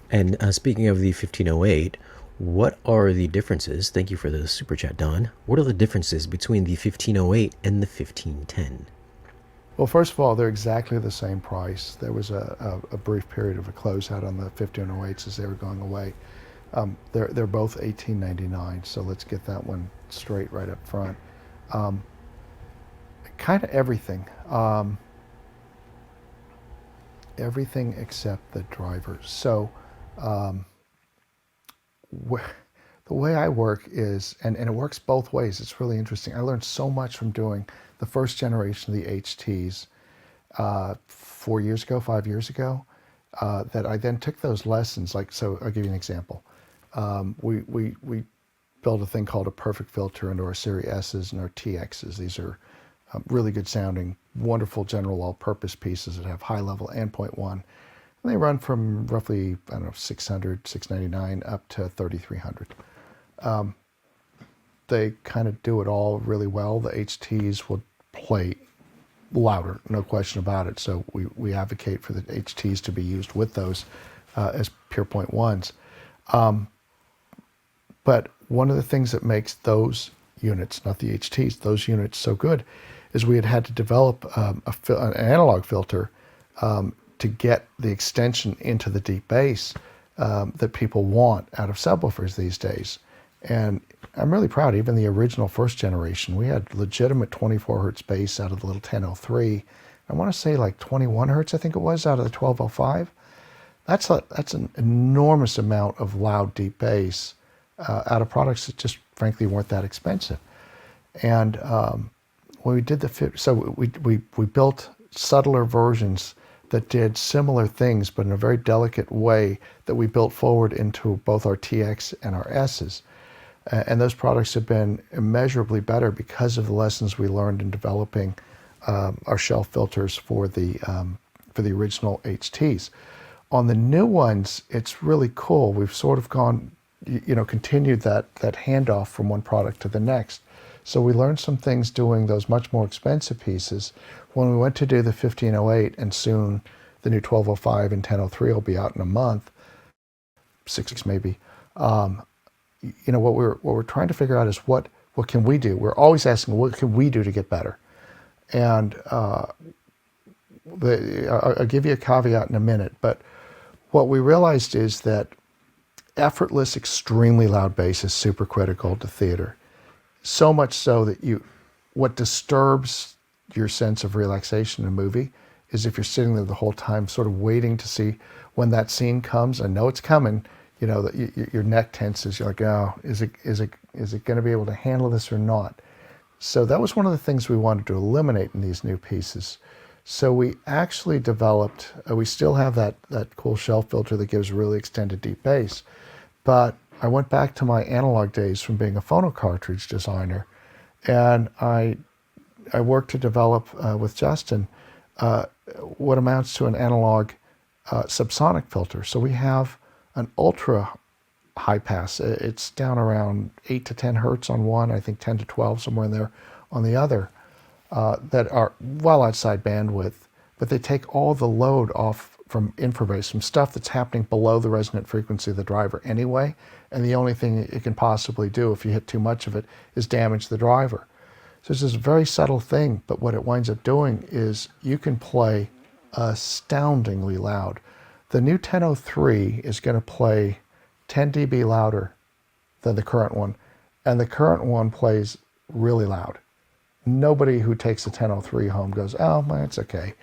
And speaking of the 1508, what are the differences? Thank you for the super chat, Don. What are the differences between the 1508 and the 1510? Well, first of all, they're exactly the same price. There was a brief period of a closeout on the 1508s as they were going away. They're both $18.99, so let's get that one straight right up front. Um, kind of everything. Everything except the driver. So um, the way I work is, and it works both ways. It's really interesting. I learned so much from doing the first generation of the HTs 4 years ago, 5 years ago, that I then took those lessons. Like, so I'll give you an example. We built a thing called a perfect filter into our Series S's and our TXs. These are really good sounding, wonderful general all-purpose pieces that have high level and point one. And they run from roughly, I don't know, 600, 699 up to 3300. They kind of do it all really well. The HTs will play louder, no question about it. So we advocate for the HTs to be used with those as pure point ones. But one of the things that makes those units, not the HTs, those units so good is we had to develop an analog filter to get the extension into the deep bass that people want out of subwoofers these days. And I'm really proud, even the original first generation, we had legitimate 24 hertz bass out of the little 1003. I want to say like 21 hertz, I think it was, out of the 1205. That's an enormous amount of loud deep bass out of products that just frankly weren't that expensive. And when we did we built subtler versions that did similar things, but in a very delicate way that we built forward into both our TX and our S's. And those products have been immeasurably better because of the lessons we learned in developing our shelf filters for the original HTs. On the new ones, it's really cool. We've sort of gone, continued that handoff from one product to the next. So we learned some things doing those much more expensive pieces. When we went to do the 1508, and soon the new 1205 and 1003 will be out in a month, 6 maybe. What we're trying to figure out is what can we do? We're always asking, what can we do to get better? And I'll give you a caveat in a minute, but what we realized is that effortless, extremely loud bass is super critical to theater. So much so that what disturbs your sense of relaxation in a movie is if you're sitting there the whole time sort of waiting to see when that scene comes. I know it's coming, that your neck tenses. You're like, oh, is it going to be able to handle this or not? So that was one of the things we wanted to eliminate in these new pieces. So we actually developed, we still have that cool shelf filter that gives really extended deep bass, but I went back to my analog days from being a phono cartridge designer, and I worked to develop with Justin what amounts to an analog subsonic filter. So we have an ultra high pass. It's down around 8 to 10 hertz on one, I think 10 to 12, somewhere in there on the other, that are well outside bandwidth, but they take all the load off from infrabass, from stuff that's happening below the resonant frequency of the driver anyway, and the only thing it can possibly do if you hit too much of it is damage the driver. So it's this very subtle thing, but what it winds up doing is you can play astoundingly loud. The new 1003 is going to play 10 dB louder than the current one, and the current one plays really loud. Nobody who takes the 1003 home goes, oh, well, it's okay.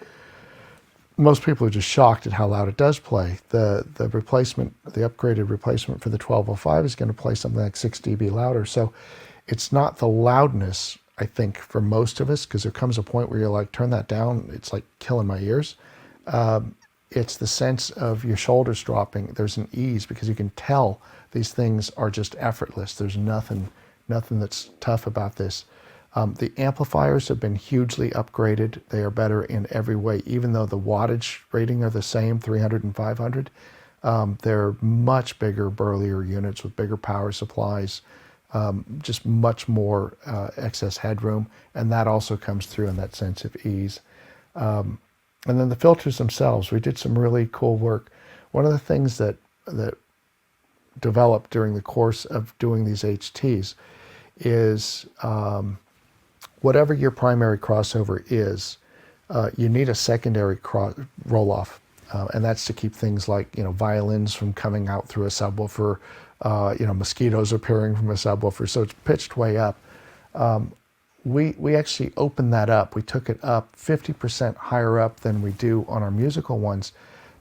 Most people are just shocked at how loud it does play. The replacement, the upgraded replacement for the 1205 is going to play something like 6 dB louder. So it's not the loudness, I think, for most of us, because there comes a point where you're like, turn that down, it's like killing my ears. It's the sense of your shoulders dropping. There's an ease because you can tell these things are just effortless. There's nothing that's tough about this. The amplifiers have been hugely upgraded. They are better in every way, even though the wattage rating are the same, 300 and 500. They're much bigger, burlier units with bigger power supplies, just much more excess headroom, and that also comes through in that sense of ease. And then the filters themselves, we did some really cool work. One of the things that that developed during the course of doing these HTs is whatever your primary crossover is, you need a secondary roll-off. And that's to keep things like, violins from coming out through a subwoofer, mosquitoes appearing from a subwoofer. So it's pitched way up. We actually opened that up. We took it up 50% higher up than we do on our musical ones,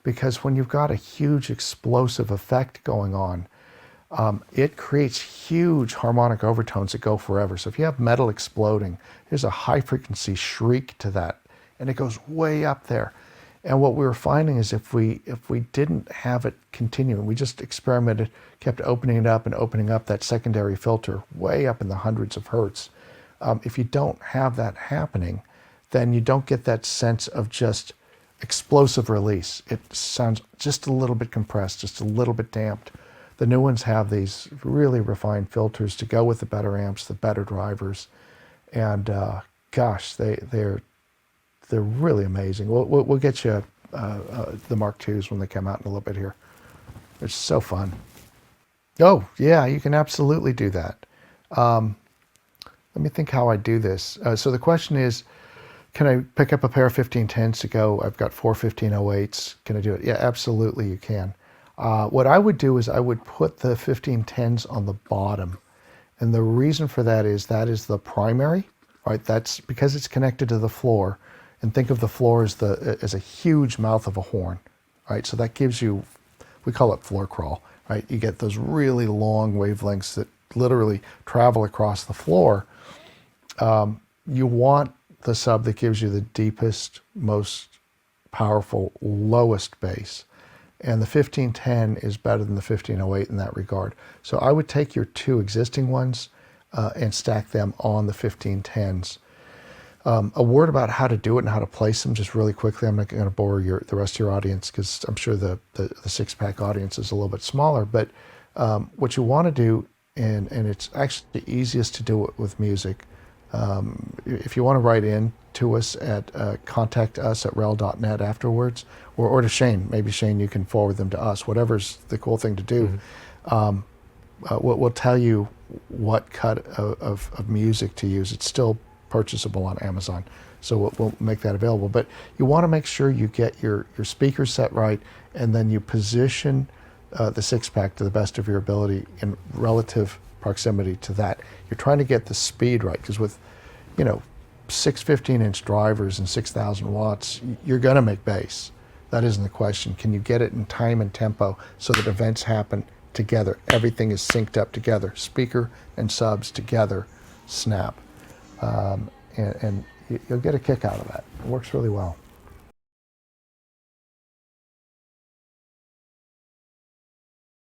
because when you've got a huge explosive effect going on, it creates huge harmonic overtones that go forever. So if you have metal exploding, there's a high frequency shriek to that, and it goes way up there. And what we were finding is if we didn't have it continuing, we just experimented, kept opening it up and opening up that secondary filter way up in the hundreds of hertz. If you don't have that happening, then you don't get that sense of just explosive release. It sounds just a little bit compressed, just a little bit damped. The new ones have these really refined filters to go with the better amps, the better drivers, and gosh, they're really amazing. We'll get you the Mark IIs when they come out in a little bit here. They're so fun. Oh yeah, you can absolutely do that. Let me think how I do this. So the question is, can I pick up a pair of 1510s to go? I've got 4 1508s. Can I do it? Yeah, absolutely you can. What I would do is I would put the 1510s on the bottom. And the reason for that is the primary, right? That's because it's connected to the floor. And think of the floor as a huge mouth of a horn, right? So that gives you, we call it floor crawl, right? You get those really long wavelengths that literally travel across the floor. You want the sub that gives you the deepest, most powerful, lowest bass. And the 1510 is better than the 1508 in that regard. So I would take your 2 existing ones and stack them on the 1510s. A word about how to do it and how to place them just really quickly. I'm not going to bore the rest of your audience because I'm sure the 6-pack audience is a little bit smaller. But what you want to do, and it's actually the easiest to do it with music, if you want to write in to us at contact us at rel.net afterwards, or to Shane. Maybe Shane, you can forward them to us. Whatever's the cool thing to do. We'll tell you what cut of music to use. It's still purchasable on Amazon, so we'll make that available. But you want to make sure you get your speakers set right, and then you position the 6-pack to the best of your ability in relative proximity to that. You're trying to get the speed right, because with 6 15-inch drivers and 6,000 watts, you're going to make bass. That isn't the question. Can you get it in time and tempo so that events happen together? Everything is synced up together. Speaker and subs together snap. And you'll get a kick out of that. It works really well.